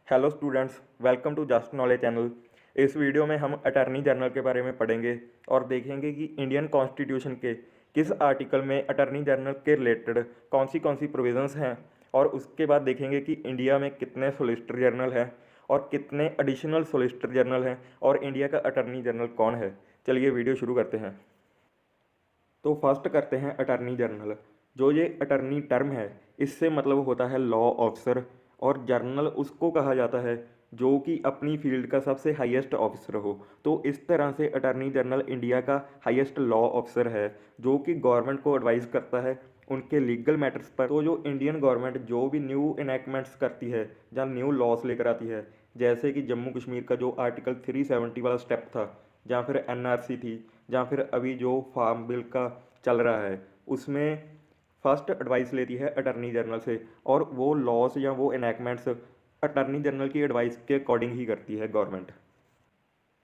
Hello students, welcome to just knowledge channel. इस video में हम अटॉर्नी जनरल के बारे में पढ़ेंगे और देखेंगे कि इंडियन कॉन्स्टिट्यूशन के किस आर्टिकल में अटॉर्नी जनरल के रिलेटेड कौन सी प्रोविजंस हैं, और उसके बाद देखेंगे कि इंडिया में कितने सोलिसिटर जनरल हैं और कितने एडिशनल सोलिसिटर जनरल हैं और इंडिया का अटॉर्नी जनरल कौन है। चलिए वीडियो शुरू करते हैं। तो फर्स्ट करते हैं अटॉर्नी जनरल। जो ये अटॉर्नी टर्म है, इससे मतलब होता है लॉ ऑफिसर, और जर्नल उसको कहा जाता है जो कि अपनी फील्ड का सबसे हाईएस्ट ऑफिसर हो। तो इस तरह से अटॉर्नी जनरल इंडिया का हाईएस्ट लॉ ऑफिसर है, जो कि गवर्नमेंट को एडवाइस करता है उनके लीगल मैटर्स पर। तो जो इंडियन गवर्नमेंट जो भी न्यू इनैक्टमेंट्स करती है या न्यू लॉस लेकर आती है, जैसे कि जम्मू कश्मीर का जो आर्टिकल 370 वाला स्टेप था, या फिर एनआरसी थी, या फिर अभी जो फार्म बिल का चल रहा है, उसमें फर्स्ट एडवाइस लेती है अटॉर्नी जनरल से, और वो लॉस या वो इनैक्टमेंट्स अटॉर्नी जनरल की एडवाइस के अकॉर्डिंग ही करती है government.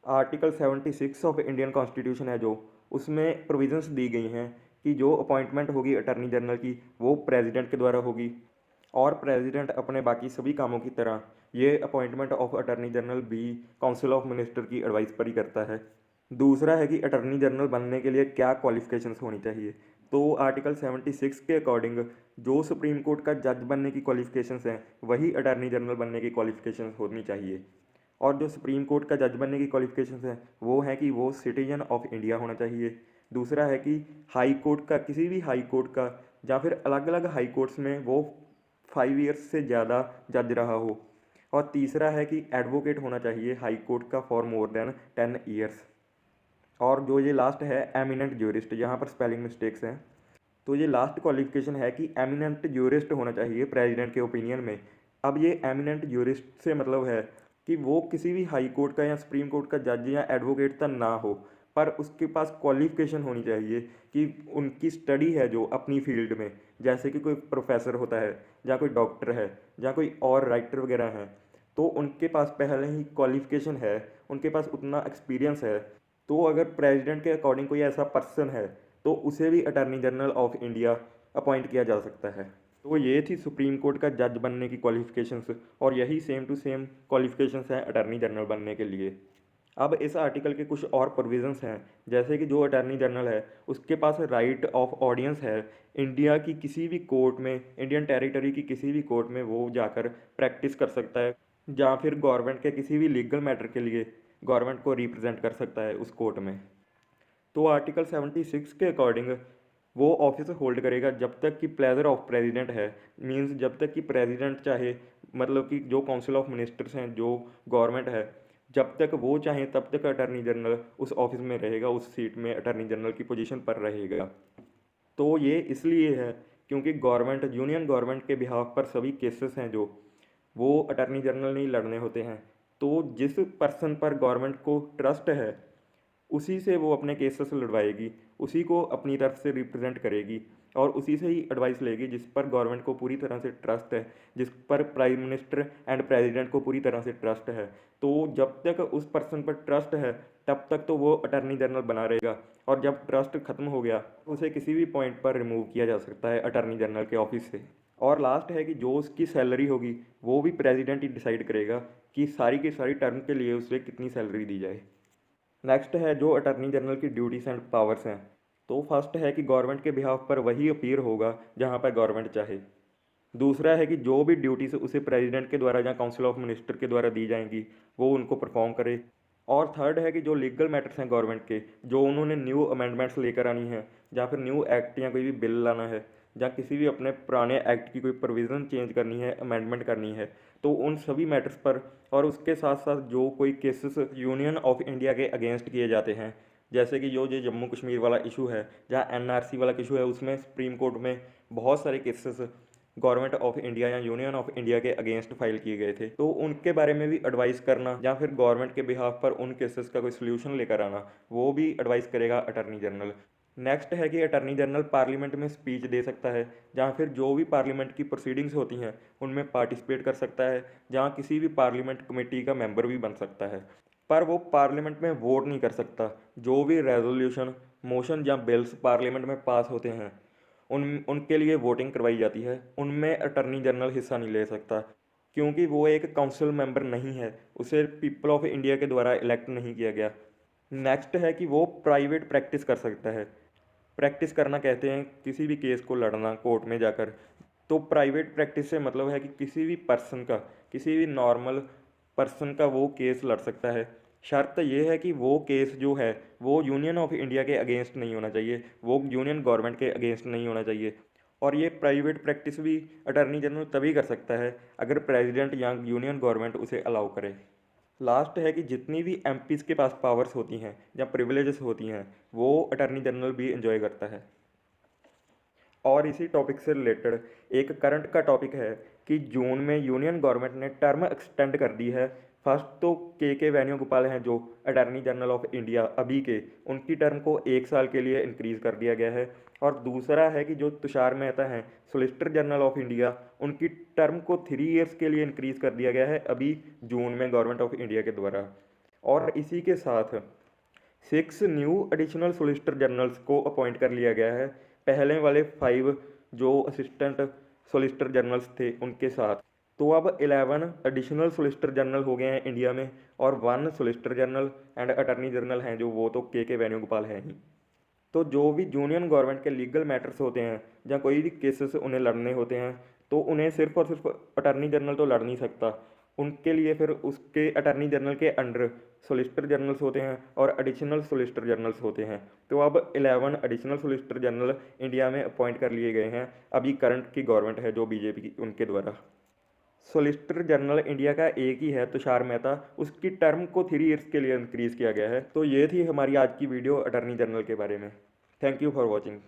Article 76 of Indian constitution है जो, उसमें प्रोविजंस दी गई हैं कि जो अपॉइंटमेंट होगी अटॉर्नी जनरल की वो प्रेसिडेंट के द्वारा होगी, और प्रेसिडेंट अपने बाकी सभी कामों की तरह ये अपॉइंटमेंट ऑफ अटॉर्नी जनरल भी काउंसिल ऑफ मिनिस्टर की एडवाइस पर ही करता है। दूसरा है कि अटॉर्नी जनरल बनने के लिए क्या क्वालिफिकेशंस होनी चाहिए। तो आर्टिकल 76 के अकॉर्डिंग जो सुप्रीम कोर्ट का जज बनने की क्वालिफिकेशंस हैं, वही अटॉर्नी जनरल बनने की क्वालिफिकेशंस होनी चाहिए। और जो सुप्रीम कोर्ट का जज बनने की क्वालिफिकेशंस हैं, वो है कि वो सिटीजन ऑफ इंडिया होना चाहिए। दूसरा है कि हाई कोर्ट का, किसी भी हाई कोर्ट का या फिर अलग अलग हाई कोर्ट्स में वो 5 ईयर्स से ज़्यादा जज रहा हो। और तीसरा है कि एडवोकेट होना चाहिए हाई कोर्ट का फॉर मोर देन 10 ईयर्स। और जो ये लास्ट है एमिनेंट ज्यूरिस्ट, यहाँ पर स्पेलिंग मिस्टेक्स हैं। तो ये लास्ट क्वालिफिकेशन है कि एमिनेंट ज्यूरिस्ट होना चाहिए प्रेसिडेंट के ओपिनियन में। अब ये एमिनेंट ज्यूरिस्ट से मतलब है कि वो किसी भी हाई कोर्ट का या सुप्रीम कोर्ट का जज या एडवोकेट तक ना हो, पर उसके पास क्वालिफिकेशन होनी चाहिए कि उनकी स्टडी है जो अपनी फील्ड में, जैसे कि कोई प्रोफेसर होता है या कोई डॉक्टर है या कोई और राइटर वगैरह हैं, तो उनके पास पहले ही क्वालिफिकेशन है, उनके पास उतना एक्सपीरियंस है। तो अगर प्रेसिडेंट के अकॉर्डिंग कोई ऐसा पर्सन है, तो उसे भी attorney general of India appoint किया जा सकता है। तो ये थी सुप्रीम कोर्ट का जज बनने की क्वालिफिकेशंस, और यही सेम टू सेम क्वालिफिकेशंस हैं अटॉर्नी जनरल बनने के लिए। अब इस आर्टिकल के कुछ और प्रोविजंस हैं, जैसे कि जो अटॉर्नी जनरल है उसके पास राइट ऑफ ऑडियंस है। इंडिया की किसी भी कोर्ट में, इंडियन टेरिटरी की किसी भी कोर्ट में वो जाकर प्रैक्टिस कर सकता है, या फिर गवर्नमेंट के किसी भी लीगल मैटर के लिए गवर्नमेंट को रिप्रेजेंट कर सकता है उस कोर्ट में। तो आर्टिकल 76 के अकॉर्डिंग वो ऑफिस होल्ड करेगा जब तक कि प्लेजर ऑफ प्रेसिडेंट है। मींस जब तक कि प्रेसिडेंट चाहे, मतलब कि जो काउंसिल ऑफ मिनिस्टर्स हैं, जो गवर्नमेंट है, जब तक वो चाहे तब तक अटॉर्नी जनरल उस ऑफिस में रहेगा, उस सीट में अटॉर्नी जनरल की पोजीशन पर रहेगा। तो ये इसलिए है क्योंकि गवर्नमेंट, यूनियन गवर्नमेंट के बिहाफ पर सभी केसेस हैं जो, वो अटॉर्नी जनरल नहीं लड़ने होते हैं। तो जिस पर्सन पर गवर्नमेंट को ट्रस्ट है, उसी से वो अपने केसेस लड़वाएगी, उसी को अपनी तरफ से रिप्रेजेंट करेगी, और उसी से ही एडवाइस लेगी जिस पर गवर्नमेंट को पूरी तरह से ट्रस्ट है, जिस पर प्राइम मिनिस्टर एंड प्रेसिडेंट को पूरी तरह से ट्रस्ट है। तो जब तक उस पर्सन पर ट्रस्ट है तब तक तो वो अटॉर्नी जनरल बना रहेगा, और जब ट्रस्ट खत्म हो गया उसे किसी भी पॉइंट पर रिमूव किया जा सकता है अटॉर्नी जनरल के ऑफिस से। और लास्ट है कि जो उसकी सैलरी होगी वो भी प्रेसिडेंट ही डिसाइड करेगा कि सारी की सारी टर्म के लिए उसे कितनी सैलरी दी जाए। नेक्स्ट है जो अटॉर्नी जनरल की ड्यूटीज एंड पावर्स हैं। तो फर्स्ट है कि गवर्नमेंट के बिहाफ पर वही अपीयर होगा जहां पर गवर्नमेंट चाहे। दूसरा है कि जो भी ड्यूटीज उसे प्रेसिडेंट के द्वारा या काउंसिल ऑफ मिनिस्टर के द्वारा दी जाएंगी वो उनको परफॉर्म करे। और थर्ड है कि जो लीगल मैटर्स हैं गवर्नमेंट के, जो उन्होंने न्यू अमेंडमेंट्स लेकर आनी है, या फिर न्यू एक्ट या कोई भी बिल लाना है, या किसी भी अपने पुराने एक्ट की कोई प्रोविज़न चेंज करनी है, अमेंडमेंट करनी है, तो उन सभी मैटर्स पर, और उसके साथ साथ जो कोई केसेस यूनियन ऑफ इंडिया के अगेंस्ट किए जाते हैं, जैसे कि जो ये जम्मू कश्मीर वाला इशू है, जहाँ एनआरसी वाला इशू है, उसमें सुप्रीम कोर्ट में बहुत सारे केसेस गवर्नमेंट ऑफ इंडिया या यूनियन ऑफ इंडिया के अगेंस्ट फाइल किए गए थे, तो उनके बारे में भी एडवाइस करना या फिर गवर्नमेंट के बिहाफ पर उन केसेस का कोई सोल्यूशन लेकर आना, वो भी एडवाइस करेगा अटॉर्नी जनरल। नेक्स्ट है कि अटॉर्नी जनरल पार्लियामेंट में स्पीच दे सकता है, जहाँ फिर जो भी पार्लियामेंट की प्रोसीडिंग्स होती हैं उनमें पार्टिसिपेट कर सकता है, जहाँ किसी भी पार्लियामेंट कमेटी का मेंबर भी बन सकता है। पर वो पार्लियामेंट में वोट नहीं कर सकता। जो भी रेजोल्यूशन, मोशन या बिल्स पार्लियामेंट में पास होते हैं, उनके लिए वोटिंग करवाई जाती है, उनमें अटॉर्नी जनरल हिस्सा नहीं ले सकता। क्योंकि वो एक काउंसिल मेंबर नहीं है, उसे पीपल ऑफ इंडिया के द्वारा इलेक्ट नहीं किया गया। नेक्स्ट है कि वो प्राइवेट प्रैक्टिस कर सकता है। प्रैक्टिस करना कहते हैं किसी भी केस को लड़ना कोर्ट में जाकर। तो प्राइवेट प्रैक्टिस से मतलब है कि किसी भी पर्सन का, किसी भी नॉर्मल पर्सन का वो केस लड़ सकता है। शर्त ये है कि वो केस जो है वो यूनियन ऑफ इंडिया के अगेंस्ट नहीं होना चाहिए, वो यूनियन गवर्नमेंट के अगेंस्ट नहीं होना चाहिए। और ये प्राइवेट प्रैक्टिस भी अटर्नी जनरल तभी कर सकता है अगर प्रेसिडेंट या यूनियन गवर्नमेंट उसे अलाउ करे। लास्ट है कि जितनी भी एमपीज़ के पास पावर्स होती हैं या प्रिविलेजेस होती हैं वो अटर्नी जनरल भी इंजॉय करता है। और इसी टॉपिक से रिलेटेड एक करंट का टॉपिक है कि जून में यूनियन गवर्नमेंट ने टर्म एक्सटेंड कर दी है। फर्स्ट तो के वेणुगोपाल हैं जो अटर्नी जनरल ऑफ इंडिया अभी के, उनकी टर्म को 1 साल के लिए इंक्रीज़ कर दिया गया है। और दूसरा है कि जो तुषार मेहता हैं सोलिसिटर जनरल ऑफ इंडिया, उनकी टर्म को 3 ईयर्स के लिए इंक्रीज़ कर दिया गया है अभी जून में गवर्नमेंट ऑफ इंडिया के द्वारा। और इसी के साथ 6 न्यू एडिशनल सोलिसिटर जनरल्स को अपॉइंट कर लिया गया है, पहले वाले 5 जो असिस्टेंट सोलिसिटर जनरल्स थे उनके साथ। तो अब 11 एडिशनल सोलिसिटर जनरल हो गए हैं इंडिया में, और 1 solicitor general and attorney general हैं जो वो तो के वेणुगोपाल हैं ही। तो जो भी यूनियन गवर्नमेंट के लीगल मैटर्स होते हैं या कोई भी केसेस उन्हें लड़ने होते हैं तो उन्हें सिर्फ और सिर्फ अटर्नी जनरल तो लड़ नहीं सकता, उनके लिए फिर उसके अटर्नी जनरल के अंडर सोलिसिटर जनरल्स होते हैं और एडिशनल सोलिसिटर जनरल्स होते हैं। तो अब 11 एडिशनल सोलिसिटर जनरल इंडिया में अपॉइंट कर लिए गए हैं अभी करंट की गवर्नमेंट है जो बीजेपी की, उनके द्वारा। सोलिसिटर जनरल इंडिया का एक ही है तुषार मेहता, उसकी टर्म को 3 ईयर्स के लिए इंक्रीज़ किया गया है। तो ये थी हमारी आज की वीडियो अटर्नी जनरल के बारे में। Thank you for watching.